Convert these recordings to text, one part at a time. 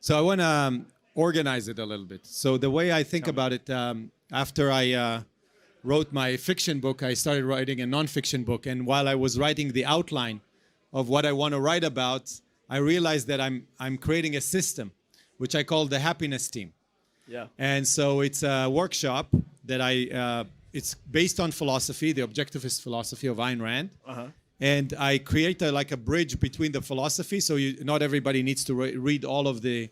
So I want to organize it a little bit. So the way I think about it, after I wrote my fiction book, I started writing a nonfiction book. And while I was writing the outline of what I want to write about, I realized that I'm creating a system, which I call the happiness team. Yeah. And so it's a workshop that it's based on philosophy, the objectivist philosophy of Ayn Rand. Uh-huh. And I create like a bridge between the philosophy. So not everybody needs to read all of the,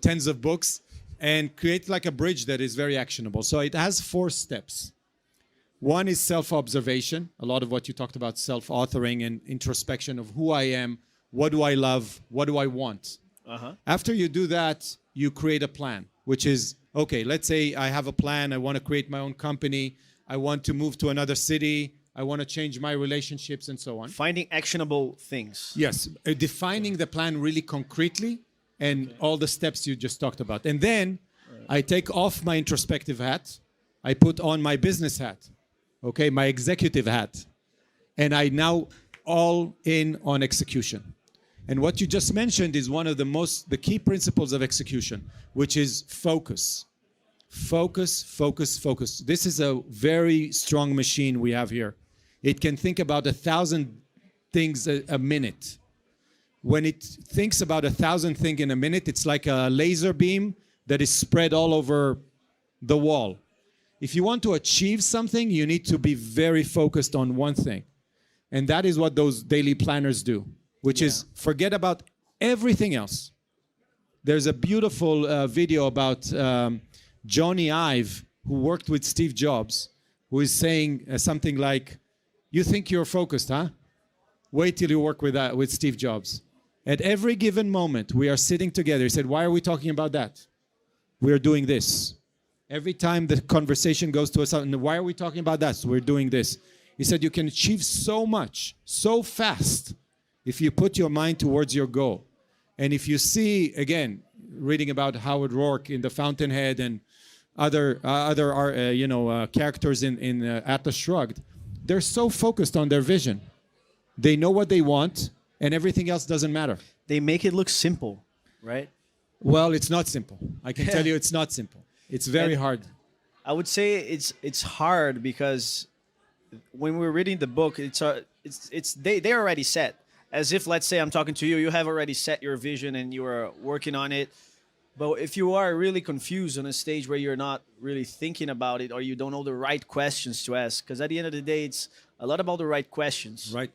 tens of books, and create like a bridge that is very actionable. So it has 4 steps. One is self-observation. A lot of what you talked about, self-authoring and introspection of who I am, what do I love, what do I want. Uh-huh. After you do that, you create a plan, which is, okay, let's say I have a plan. I want to create my own company. I want to move to another city. I want to change my relationships and so on. Finding actionable things. Yes, defining the plan really concretely and all the steps you just talked about. And then I take off my introspective hat. I put on my business hat, okay, my executive hat. And I now all in on execution. And what you just mentioned is one of the key principles of execution, which is focus. Focus, focus, focus. This is a very strong machine we have here. It can think about 1,000 things a minute. When it thinks about 1,000 things in a minute, it's like a laser beam that is spread all over the wall. If you want to achieve something, you need to be very focused on one thing. And that is what those daily planners do, which is forget about everything else. There's a beautiful video about Johnny Ive, who worked with Steve Jobs, who is saying something like, you think you're focused, huh? Wait till you work with Steve Jobs. At every given moment, we are sitting together. He said, why are we talking about that? We are doing this. Every time the conversation goes to us, why are we talking about that? So we're doing this. He said, you can achieve so much, so fast, if you put your mind towards your goal. And if you see, again, reading about Howard Rourke in The Fountainhead and other characters in Atlas Shrugged, they're so focused on their vision. They know what they want, and everything else doesn't matter. They make it look simple, right? Well, it's not simple. I can tell you it's not simple. It's very hard. I would say it's hard because when we're reading the book, they're already set. As if, let's say, I'm talking to you, you have already set your vision and you are working on it. But if you are really confused on a stage where you're not really thinking about it, or you don't know the right questions to ask, because at the end of the day, it's a lot about the right questions. Right.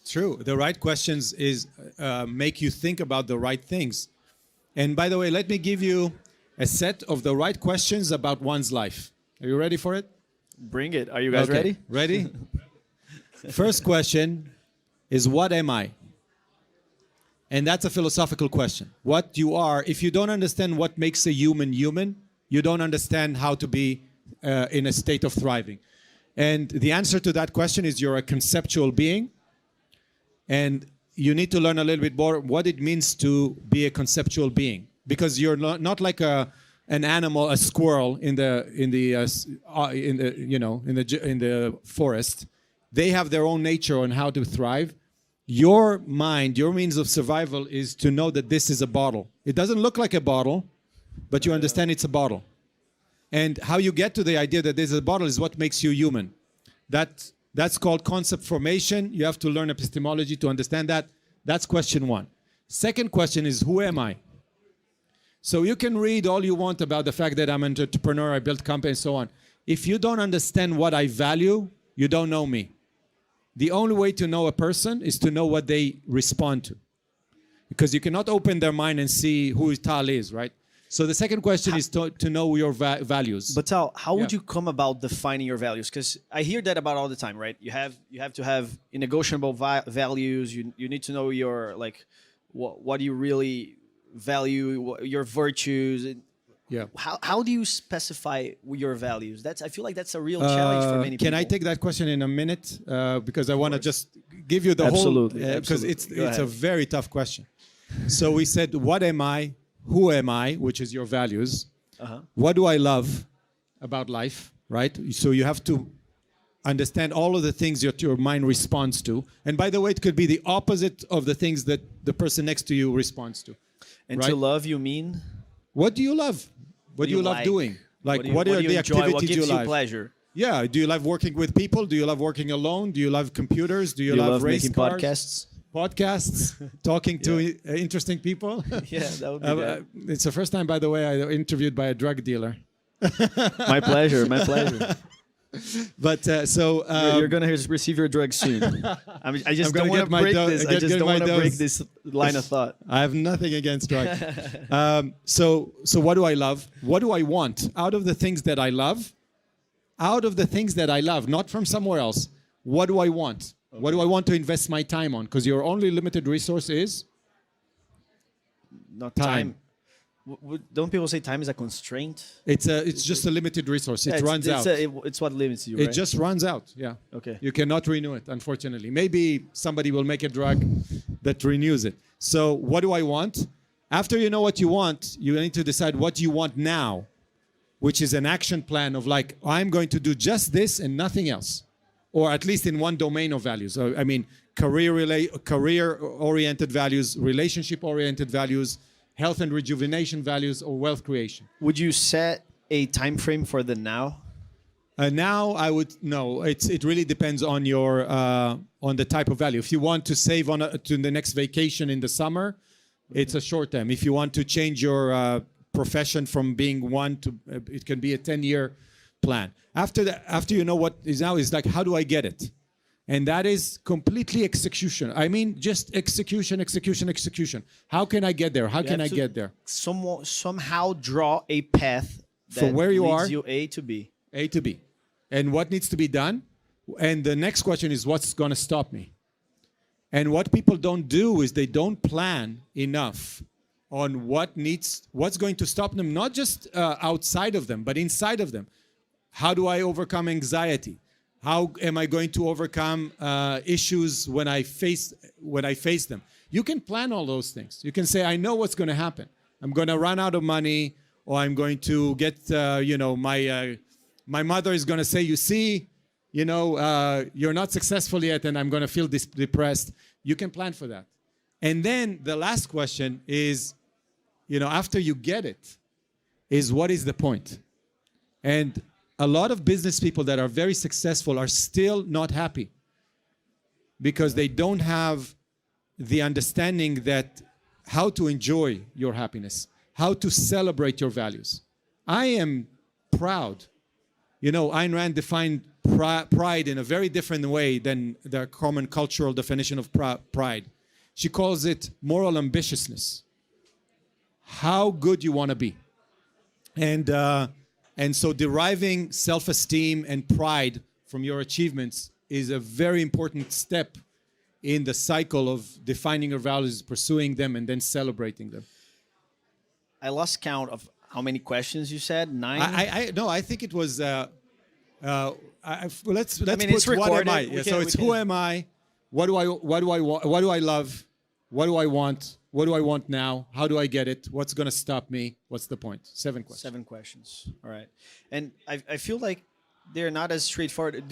True. The right questions is make you think about the right things. And by the way, let me give you a set of the right questions about one's life. Are you ready for it? Bring it. Are you guys ready? Ready? First question is, what am I? And that's a philosophical question. What you are, if you don't understand what makes a human human, you don't understand how to be in a state of thriving. And the answer to that question is you're a conceptual being. And you need to learn a little bit more what it means to be a conceptual being. Because you're not like an animal, a squirrel in the forest. They have their own nature on how to thrive. Your mind, your means of survival is to know that this is a bottle. It doesn't look like a bottle, but you understand it's a bottle. And how you get to the idea that this is a bottle is what makes you human. That's called concept formation. You have to learn epistemology to understand that. That's question one. Second question is, who am I? So you can read all you want about the fact that I'm an entrepreneur, I built companies, and so on. If you don't understand what I value, you don't know me. The only way to know a person is to know what they respond to. Because you cannot open their mind and see who Tal is, right? So the second question is to know your values. But Tal, how would you come about defining your values? Because I hear that about all the time, right? You have to have negotiable values. You need to know your, like, what you really value, your virtues. Yeah. How do you specify your values? I feel like that's a real challenge for many people. Can I take that question in a minute? Because I want to just give you the whole... Because it's a very tough question. So we said, what am I? Who am I? Which is your values. What do I love about life, right? So you have to understand all of the things that your mind responds to. And by the way, it could be the opposite of the things that the person next to you responds to. And right? to love, you mean? What do you love? What do you love like? doing? Like, do you- what are do you the enjoy? activities What gives you you like? pleasure? Yeah. Do you love working with people? Do you love working alone? Do you love computers? Do you, Do you love love race making cars? podcasts? Podcasts, talking to interesting people. Yeah, that would be good. It's the first time, by the way, I interviewed by a drug dealer. My pleasure. My pleasure. But You're gonna receive your drugs soon. I just gonna don't want get to my break do- this. I get- just get don't my want to break dose. this line of thought. I have nothing against drugs. So what do I love? What do I want out of the things that I love? Out of the things that I love, not from somewhere else. What do I want? Okay. What do I want to invest my time on? Because your only limited resource is Not time. Don't people say time is a constraint? It's just a limited resource. It runs out. It's what limits you. It Right? just runs out. Yeah. Okay. You cannot renew it, unfortunately. Maybe somebody will make a drug that renews it. So what do I want? After you know what you want, you need to decide what you want now, which is an action plan of like, I'm going to do just this and nothing else. Or at least in one domain of values. I mean, career-oriented values, relationship-oriented values, health and rejuvenation values, or wealth creation. Would you set a time frame for the now? Now I would no. It really depends on your on the type of value. If you want to save to the next vacation in the summer, it's a short term. If you want to change your profession from being one to it can be a 10-year plan. After that, after you know what is now, is like, how do I get it? And that is completely execution. I mean, just execution. How can I get there? How can I get there? Somehow draw a path that from where you leads are, you A to B. A to B. And what needs to be done? And the next question is, what's going to stop me? And what people don't do is they don't plan enough on what's going to stop them, not just outside of them, but inside of them. How do I overcome anxiety? How am I going to overcome issues when I face them? You can plan all those things. You can say, I know what's going to happen. I'm going to run out of money, or I'm going to get, my mother is going to say, you see, you're not successful yet, and I'm going to feel depressed. You can plan for that. And then the last question is, after you get it, is what is the point? And a lot of business people that are very successful are still not happy because they don't have the understanding that how to enjoy your happiness, how to celebrate your values. I am proud. Ayn Rand defined pride in a very different way than the common cultural definition of pride. She calls it moral ambitiousness. How good you want to be. And so deriving self-esteem and pride from your achievements is a very important step in the cycle of defining your values, pursuing them, and then celebrating them. I lost count of how many questions you said. 9? No, I think it was. Let's I mean, put it's what am recorded. I? Yeah, so it's who am I? What do I want? What do I love? What do I want? What do I want now? How do I get it? What's going to stop me? What's the point? 7 questions. 7 questions. All right. And I feel like they're not as straightforward.